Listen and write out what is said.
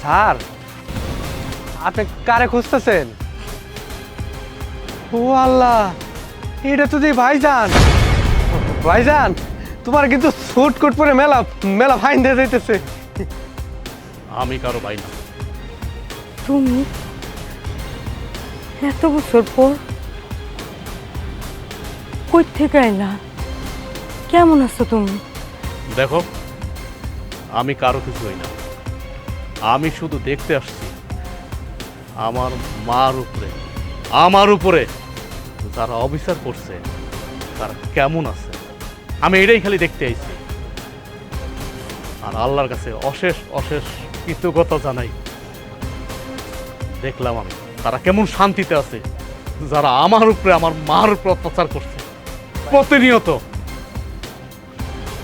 Sir, আপনি কারে খুঁজতেছেন? ও আল্লাহ, এটা তো যে ভাইজান। ভাইজান, তোমার কিন্তু সুট কোট পরে মেলা মেলা ফাইন দিয়ে যাইতেছে। আমি কারো ভাই না। তুমি এত বছর পর কই থেকে আইলা? কেমন আছো তুমি? দেখো, আমি কারো কিছু হই না। আমি শুধু দেখতে আসছি আমার উপরে যারা অবিচার করছে তারা কেমন আছে। আমি এটাই খালি দেখতে আইছি। আর আল্লাহর কাছে অশেষ অশেষ কৃতজ্ঞতা জানাই। দেখলাম আমি তারা কেমন শান্তিতে আছে, যারা আমার উপরে, আমার মার উপরে অত্যাচার করছে প্রতিনিয়ত।